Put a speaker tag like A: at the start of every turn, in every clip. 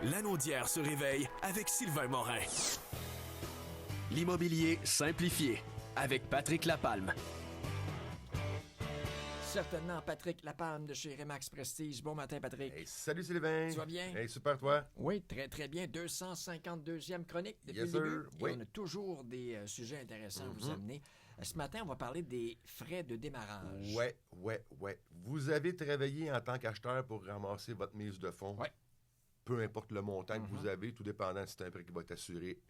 A: Lanaudière se réveille avec Sylvain Morin.
B: L'immobilier simplifié avec Patrick Lapalme.
C: Certainement, Patrick Lapalme de chez Remax Prestige. Bon matin, Patrick.
D: Hey, salut Sylvain.
C: Tu vas bien?
D: Hey, super, toi?
C: Oui, très, très bien. 252e chronique depuis
D: Yes,
C: le début.
D: sir.
C: Et
D: Oui.
C: on a toujours des sujets intéressants à vous amener. Ce matin, on va parler des frais de démarrage.
D: Ouais. Vous avez travaillé en tant qu'acheteur pour ramasser votre mise de fonds.
C: Ouais.
D: Peu importe le montant que vous avez, tout dépendant si c'est un prêt qui va être assuré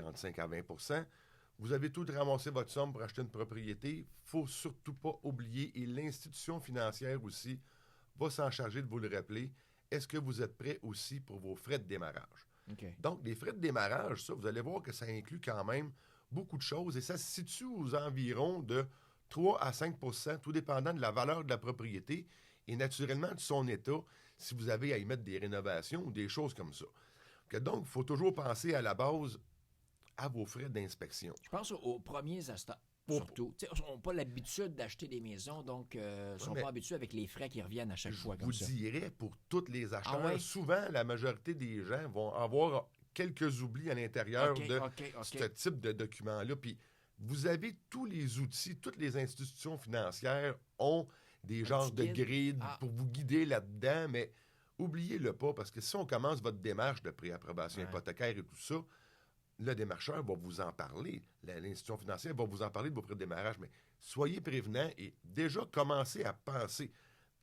D: entre 5 à 20 %. Vous avez tout ramassé votre somme pour acheter une propriété. Il ne faut surtout pas oublier, et l'institution financière aussi va s'en charger de vous le rappeler. Est-ce que vous êtes prêt aussi pour vos frais de démarrage?
C: OK.
D: Donc, les frais de démarrage, ça, vous allez voir que ça inclut quand même beaucoup de choses et ça se situe aux environs de 3 à 5 % tout dépendant de la valeur de la propriété et naturellement de son état, si vous avez à y mettre des rénovations ou des choses comme ça. Donc, il faut toujours penser à la base à vos frais d'inspection.
C: Je pense aux premiers acheteurs. Surtout. Ils n'ont pas l'habitude d'acheter des maisons, donc ils ne sont pas habitués avec les frais qui reviennent à chaque fois comme
D: vous
C: ça.
D: dirais, pour tous les acheteurs,
C: Ah ouais?
D: souvent, la majorité des gens vont avoir quelques oublis à l'intérieur de ce type de document-là. Puis, vous avez tous les outils, toutes les institutions financières ont des genres de grilles pour vous guider là-dedans, mais oubliez-le pas, parce que si on commence votre démarche de préapprobation hypothécaire et tout ça, le démarcheur va vous en parler. L'institution financière va vous en parler de vos frais de démarrage, mais soyez prévenants et déjà commencez à penser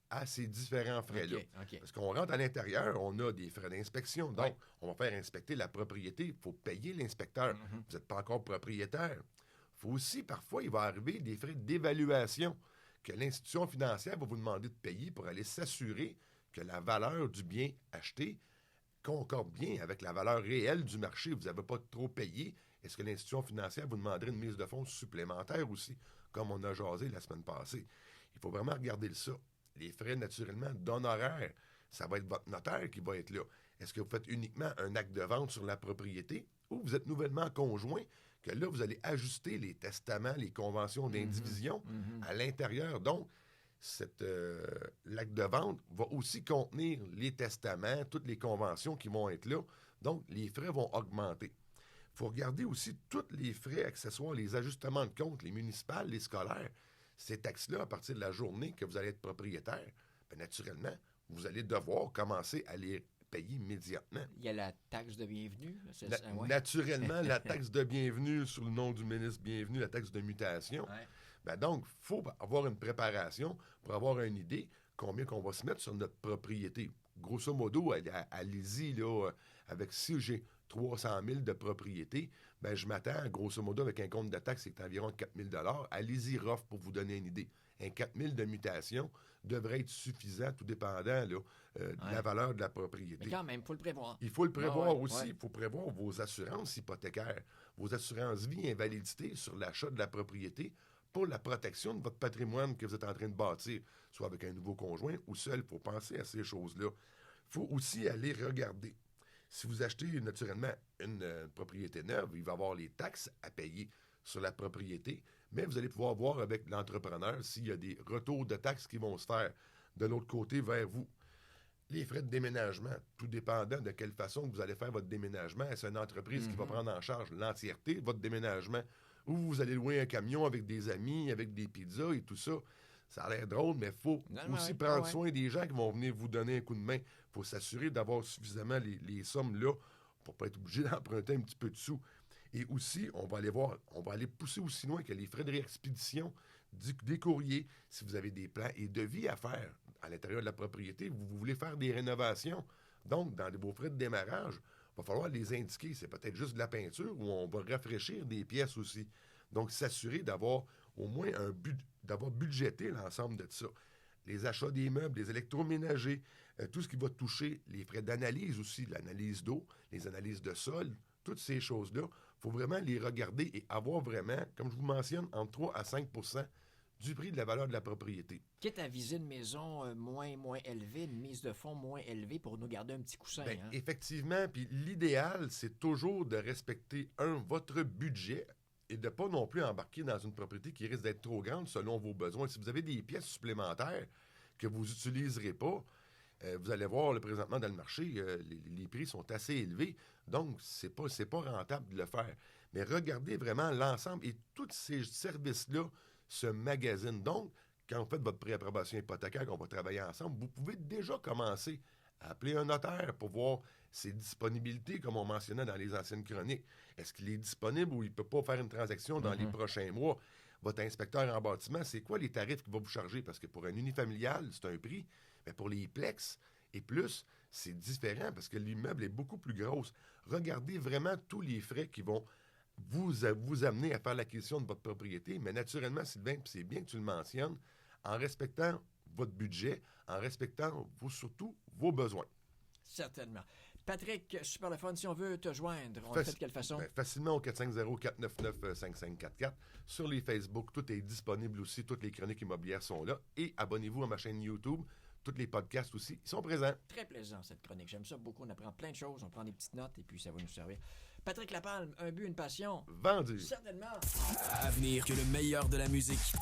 D: à ces différents frais-là.
C: OK.
D: Parce qu'on rentre à l'intérieur, on a des frais d'inspection. Donc, on va faire inspecter la propriété. Il faut payer l'inspecteur. Vous n'êtes pas encore propriétaire. Il faut aussi, parfois, il va arriver des frais d'évaluation que l'institution financière va vous demander de payer pour aller s'assurer que la valeur du bien acheté concorde bien avec la valeur réelle du marché. Vous n'avez pas trop payé. Est-ce que l'institution financière vous demanderait une mise de fonds supplémentaire aussi, comme on a jasé la semaine passée? Il faut vraiment regarder ça. Les frais, naturellement, d'honoraires, ça va être votre notaire qui va être là. Est-ce que vous faites uniquement un acte de vente sur la propriété ou vous êtes nouvellement conjoint, que là, vous allez ajuster les testaments, les conventions d'indivision à l'intérieur. Donc, l'acte de vente va aussi contenir les testaments, toutes les conventions qui vont être là. Donc, les frais vont augmenter. Il faut regarder aussi tous les frais accessoires, les ajustements de compte, les municipales, les scolaires. Ces taxes-là, à partir de la journée que vous allez être propriétaire, bien, naturellement, vous allez devoir commencer à les payer immédiatement.
C: Il y a la taxe de bienvenue.
D: Naturellement, la taxe de bienvenue sur le nom du ministre bienvenu, la taxe de mutation.
C: Ouais.
D: Ben donc, il faut avoir une préparation pour avoir une idée combien qu'on va se mettre sur notre propriété. Grosso modo, allez-y, là, avec si j'ai 300 000 de propriété, ben je m'attends, grosso modo, avec un compte de taxe qui est environ 4 000 $. Allez-y, rough, pour vous donner une idée. Un 4 000 de mutation devrait être suffisant, tout dépendant là, de la valeur de la propriété.
C: Mais quand même, il faut le prévoir.
D: Il faut le prévoir aussi. Il faut prévoir vos assurances hypothécaires, vos assurances vie et invalidité sur l'achat de la propriété pour la protection de votre patrimoine que vous êtes en train de bâtir, soit avec un nouveau conjoint ou seul. Il faut penser à ces choses-là. Il faut aussi aller regarder. Si vous achetez naturellement une propriété neuve, il va y avoir les taxes à payer sur la propriété, mais vous allez pouvoir voir avec l'entrepreneur s'il y a des retours de taxes qui vont se faire de l'autre côté vers vous. Les frais de déménagement, tout dépendant de quelle façon vous allez faire votre déménagement. Est-ce une entreprise qui va prendre en charge l'entièreté de votre déménagement ou vous allez louer un camion avec des amis, avec des pizzas et tout ça? Ça a l'air drôle, mais il faut aussi prendre soin des gens qui vont venir vous donner un coup de main. Il faut s'assurer d'avoir suffisamment les sommes là pour ne pas être obligé d'emprunter un petit peu de sous. Et aussi, on va aller pousser aussi loin que les frais de réexpédition des courriers, si vous avez des plans et devis à faire à l'intérieur de la propriété, vous voulez faire des rénovations. Donc, dans vos frais de démarrage, il va falloir les indiquer. C'est peut-être juste de la peinture ou on va rafraîchir des pièces aussi. Donc, s'assurer d'avoir au moins d'avoir budgété l'ensemble de ça. Les achats des meubles, les électroménagers, tout ce qui va toucher les frais d'analyse aussi, l'analyse d'eau, les analyses de sol, toutes ces choses-là, il faut vraiment les regarder et avoir vraiment, comme je vous mentionne, entre 3 à 5 % du prix de la valeur de la propriété.
C: Quitte à viser une maison moins élevée, une mise de fonds moins élevée pour nous garder un petit coussin.
D: Bien, effectivement, puis l'idéal, c'est toujours de respecter, votre budget et de ne pas non plus embarquer dans une propriété qui risque d'être trop grande selon vos besoins. Si vous avez des pièces supplémentaires que vous n'utiliserez pas, Vous allez voir, là, présentement, dans le marché, les prix sont assez élevés. Donc, c'est pas rentable de le faire. Mais regardez vraiment l'ensemble. Et tous ces services-là se magasinent. Donc, quand vous faites votre préapprobation hypothécaire, qu'on va travailler ensemble, vous pouvez déjà commencer à appeler un notaire pour voir ses disponibilités, comme on mentionnait dans les anciennes chroniques. Est-ce qu'il est disponible ou il ne peut pas faire une transaction dans les prochains mois? Votre inspecteur en bâtiment, c'est quoi les tarifs qu'il va vous charger? Parce que pour un unifamilial, c'est un prix. Mais pour les plex et plus, c'est différent parce que l'immeuble est beaucoup plus gros. Regardez vraiment tous les frais qui vont vous amener à faire l'acquisition de votre propriété. Mais naturellement, Sylvain, puis c'est bien que tu le mentionnes, en respectant votre budget, en respectant surtout vos besoins.
C: Certainement. Patrick, super le fun. Si on veut te joindre, on le fait de quelle façon?
D: Facilement au 450-499-5544. Sur les Facebook, tout est disponible aussi. Toutes les chroniques immobilières sont là. Et abonnez-vous à ma chaîne YouTube. Tous les podcasts aussi, ils sont présents.
C: Très plaisant, cette chronique. J'aime ça beaucoup. On apprend plein de choses. On prend des petites notes et puis ça va nous servir. Patrick Lapalme, un but, une passion.
D: Vendu.
C: Certainement.
A: À venir, que le meilleur de la musique